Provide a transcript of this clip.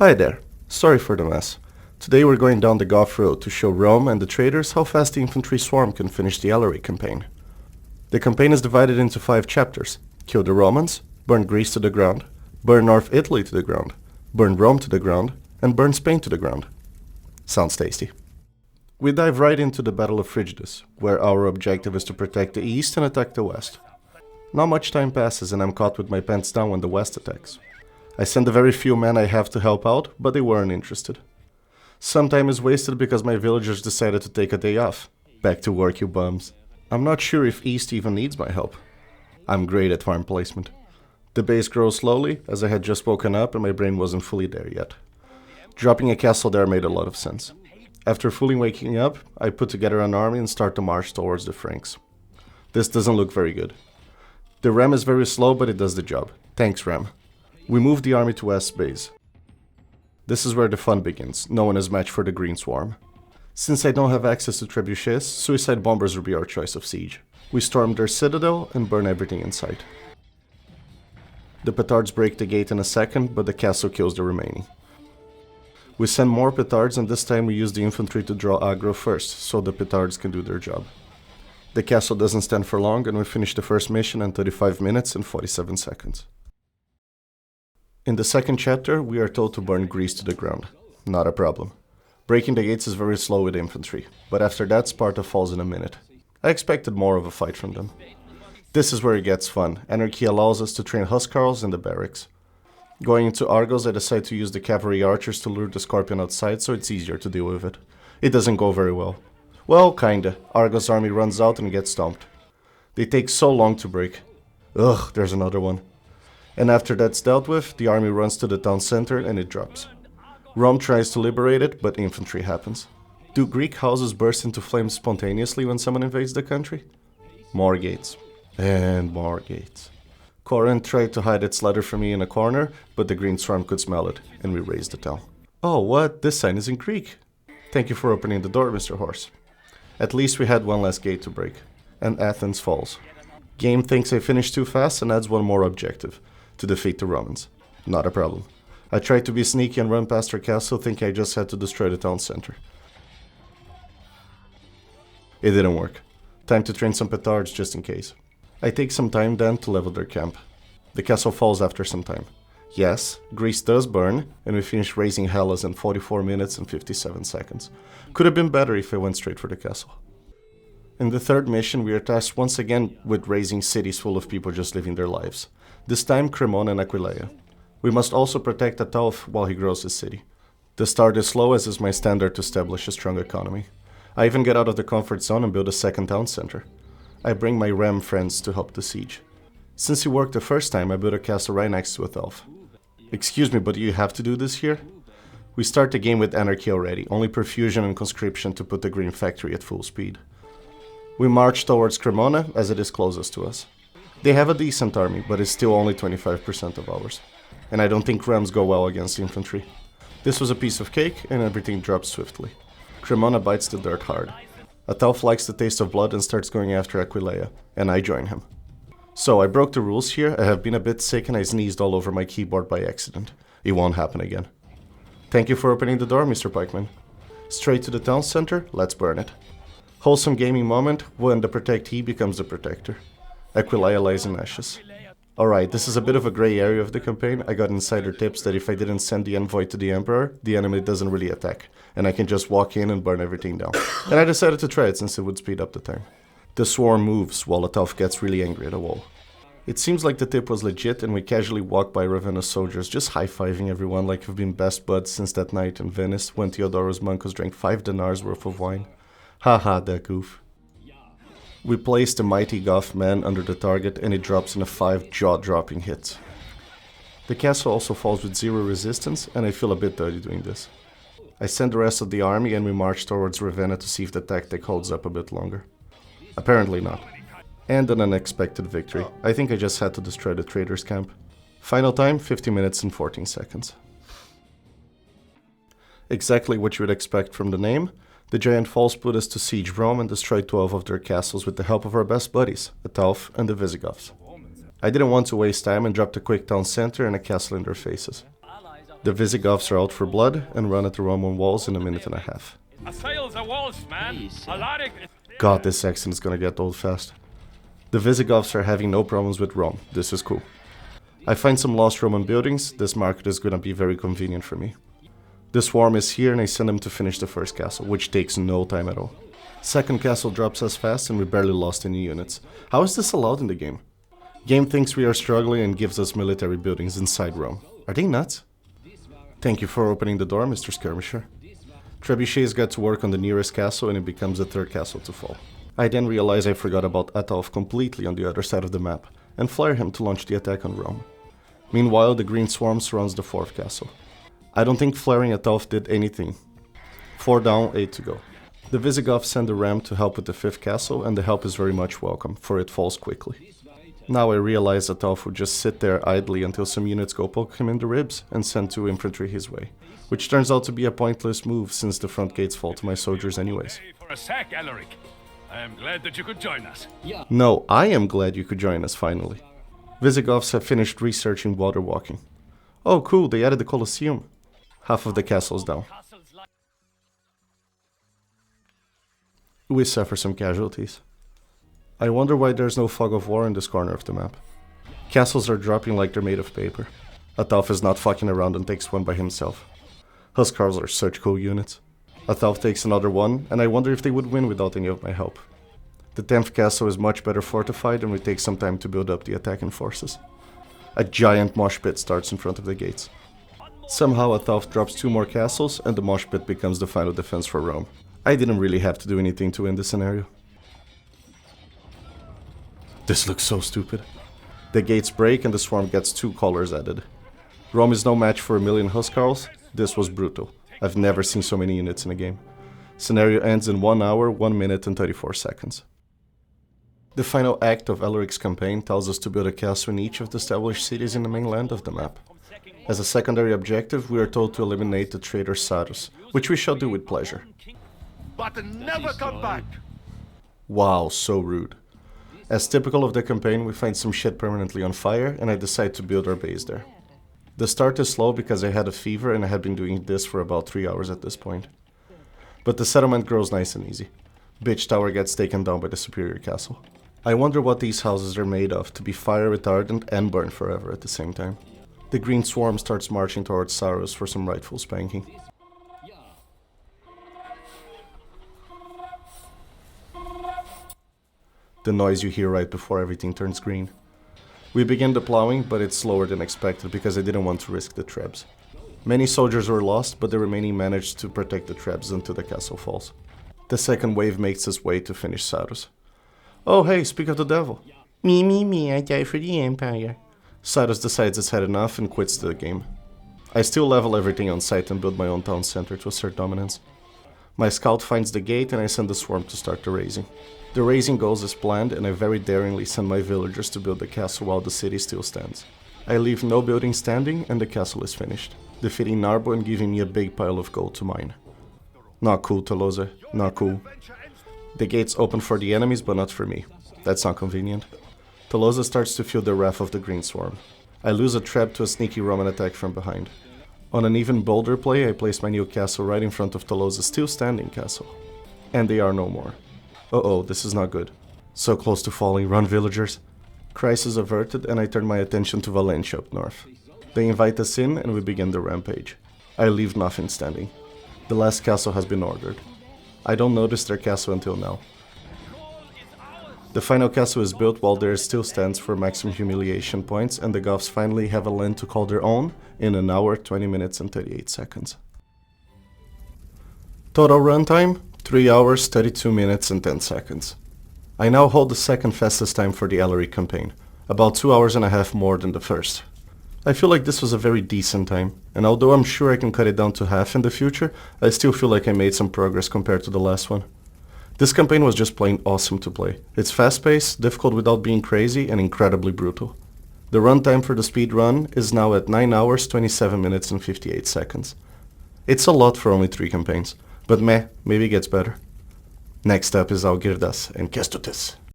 Hi there, sorry for the mess. Today we're going down the Goth road to show Rome and the traders how fast the infantry swarm can finish the Alaric campaign. The campaign is divided into 5 chapters: kill the Romans, burn Greece to the ground, burn North Italy to the ground, burn Rome to the ground, and burn Spain to the ground. Sounds tasty. We dive right into the Battle of Frigidus, where our objective is to protect the east and attack the west. Not much time passes and I'm caught with my pants down when the west attacks. I send the very few men I have to help out, but they weren't interested. Some time is wasted because my villagers decided to take a day off. Back to work, you bums. I'm not sure if east even needs my help. I'm great at farm placement. The base grows slowly, as I had just woken up and my brain wasn't fully there yet. Dropping a castle there made a lot of sense. After fully waking up, I put together an army and start the march towards the Franks. This doesn't look very good. The ram is very slow, but it does the job. Thanks, ram. We move the army to West base. This is where the fun begins, no one is matched for the green swarm. Since I don't have access to trebuchets, suicide bombers will be our choice of siege. We storm their citadel and burn everything in sight. The petards break the gate in a second, but the castle kills the remaining. We send more petards and this time we use the infantry to draw aggro first, so the petards can do their job. The castle doesn't stand for long and we finish the first mission in 35 minutes and 47 seconds. In the second chapter, we are told to burn Greece to the ground. Not a problem. Breaking the gates is very slow with infantry, but after that Sparta falls in a minute. I expected more of a fight from them. This is where it gets fun. Anarchy allows us to train huscarls in the barracks. Going into Argos, I decide to use the cavalry archers to lure the Scorpion outside so it's easier to deal with it. It doesn't go very well. Well, kinda. Argos' army runs out and gets stomped. They take so long to break. Ugh, there's another one. And after that's dealt with, the army runs to the town center and it drops. Rome tries to liberate it, but infantry happens. Do Greek houses burst into flames spontaneously when someone invades the country? More gates. And more gates. Corinth tried to hide its letter from me in a corner, but the green swarm could smell it, and we razed the town. Oh, what? This sign is in Greek. Thank you for opening the door, Mr. Horse. At least we had one less gate to break. And Athens falls. Game thinks I finished too fast and adds one more objective. To defeat the Romans. Not a problem. I tried to be sneaky and run past their castle thinking I just had to destroy the town center. It didn't work. Time to train some petards just in case. I take some time then to level their camp. The castle falls after some time. Yes, Greece does burn, and we finish raising Hellas in 44 minutes and 57 seconds. Could have been better if I went straight for the castle. In the third mission, we are tasked once again with raising cities full of people just living their lives. This time Cremona and Aquileia. We must also protect Ataulf while he grows his city. The start is slow as is my standard to establish a strong economy. I even get out of the comfort zone and build a second town center. I bring my ram friends to help the siege. Since he worked the first time, I built a castle right next to Ataulf. Excuse me, but do you have to do this here? We start the game with anarchy already, only perfusion and conscription to put the green factory at full speed. We march towards Cremona as it is closest to us. They have a decent army, but it's still only 25% of ours. And I don't think rams go well against infantry. This was a piece of cake and everything drops swiftly. Cremona bites the dirt hard. Ataulf likes the taste of blood and starts going after Aquileia, and I join him. So, I broke the rules here, I have been a bit sick and I sneezed all over my keyboard by accident. It won't happen again. Thank you for opening the door, Mr. Pikeman. Straight to the town center, let's burn it. Wholesome gaming moment when the protectee becomes the protector. Aquileia lies in ashes. Alright, this is a bit of a grey area of the campaign. I got insider tips that if I didn't send the envoy to the Emperor, the enemy doesn't really attack, and I can just walk in and burn everything down. And I decided to try it since it would speed up the time. The swarm moves while Ataulf gets really angry at a wall. It seems like the tip was legit and we casually walk by Ravenna's soldiers, just high-fiving everyone like we've been best buds since that night in Venice when Theodorus Mancus drank 5 dinars worth of wine. Haha, that goof. We place the mighty Goth man under the target and it drops in a 5 jaw-dropping hit. The castle also falls with 0 resistance and I feel a bit dirty doing this. I send the rest of the army and we march towards Ravenna to see if the tactic holds up a bit longer. Apparently not. And an unexpected victory. I think I just had to destroy the traders' camp. Final time, 50 minutes and 14 seconds. Exactly what you would expect from the name. The giant falls put us to siege Rome and destroy 12 of their castles with the help of our best buddies, Ataulf and the Visigoths. I didn't want to waste time and dropped a quick town center and a castle in their faces. The Visigoths are out for blood and run at the Roman walls in a minute and a half. Assails the walls, man! Alaric God, this accent is gonna get old fast. The Visigoths are having no problems with Rome. This is cool. I find some lost Roman buildings. This market is gonna be very convenient for me. The swarm is here and I send them to finish the first castle, which takes no time at all. Second castle drops us fast and we barely lost any units. How is this allowed in the game? Game thinks we are struggling and gives us military buildings inside Rome. Are they nuts? Thank you for opening the door, Mr. Skirmisher. Trebuchets get to work on the nearest castle and it becomes the third castle to fall. I then realize I forgot about Ataulf completely on the other side of the map, and flare him to launch the attack on Rome. Meanwhile, the green swarm surrounds the fourth castle. I don't think flaring Ataulf did anything. 4 down, 8 to go. The Visigoths send a ram to help with the fifth castle, and the help is very much welcome, for it falls quickly. Now I realize Ataulf would just sit there idly until some units go poke him in the ribs and send 2 infantry his way, which turns out to be a pointless move since the front gates fall to my soldiers anyways. for a sec, Alaric. I am glad that you could join us. No, I am glad you could join us finally. Visigoths have finished researching water walking. Oh cool, they added the Colosseum. Half of the castle is down. We suffer some casualties. I wonder why there's no fog of war in this corner of the map. Castles are dropping like they're made of paper. Ataulf is not fucking around and takes one by himself. Huskarls are such cool units. Ataulf takes another one, and I wonder if they would win without any of my help. The 10th castle is much better fortified and will take some time to build up the attacking forces. A giant mosh pit starts in front of the gates. Somehow Ataulf drops 2 more castles and the mosh pit becomes the final defense for Rome. I didn't really have to do anything to win this scenario. This looks so stupid. The gates break and the swarm gets 2 colors added. Rome is no match for 1,000,000 Huskarls. This was brutal. I've never seen so many units in a game. Scenario ends in 1 hour, 1 minute and 34 seconds. The final act of Alaric's campaign tells us to build a castle in each of the established cities in the mainland of the map. As a secondary objective, we are told to eliminate the traitor Sarus, which we shall do with pleasure. But never come back! Wow, so rude. As typical of the campaign, we find some shit permanently on fire, and I decide to build our base there. The start is slow because I had a fever and I had been doing this for about 3 hours at this point. But the settlement grows nice and easy. Bitch Tower gets taken down by the superior castle. I wonder what these houses are made of to be fire retardant and burn forever at the same time. The green swarm starts marching towards Sarus for some rightful spanking. The noise you hear right before everything turns green. We begin the plowing, but it's slower than expected because I didn't want to risk the trebs. Many soldiers were lost, but the remaining managed to protect the trebs until the castle falls. The second wave makes its way to finish Sarus. Oh hey, speak of the devil. Me, I die for the Empire. Sarus decides it's had enough and quits the game. I still level everything on site and build my own town center to assert dominance. My scout finds the gate and I send the swarm to start the raising. The raising goes as planned and I very daringly send my villagers to build the castle while the city still stands. I leave no building standing and the castle is finished, defeating Narbo and giving me a big pile of gold to mine. Not cool, Tolosa, not cool. The gates open for the enemies but not for me. That's not convenient. Tolosa starts to feel the wrath of the green swarm. I lose a trap to a sneaky Roman attack from behind. On an even bolder play, I place my new castle right in front of Tolosa's still standing castle. And they are no more. Uh-oh, this is not good. So close to falling, run villagers. Crisis averted and I turn my attention to Valentia up north. They invite us in and we begin the rampage. I leave nothing standing. The last castle has been ordered. I don't notice their castle until now. The final castle is built while there still stands for maximum humiliation points and the Goths finally have a land to call their own in 1 hour, 20 minutes and 38 seconds. Total runtime? 3 hours, 32 minutes and 10 seconds. I now hold the second fastest time for the Alaric campaign, about 2 hours and a half more than the first. I feel like this was a very decent time, and although I'm sure I can cut it down to half in the future, I still feel like I made some progress compared to the last one. This campaign was just plain awesome to play. It's fast-paced, difficult without being crazy, and incredibly brutal. The runtime for the speedrun is now at 9 hours, 27 minutes and 58 seconds. It's a lot for only 3 campaigns. But maybe it gets better. Next up is Algirdas and Kestutis.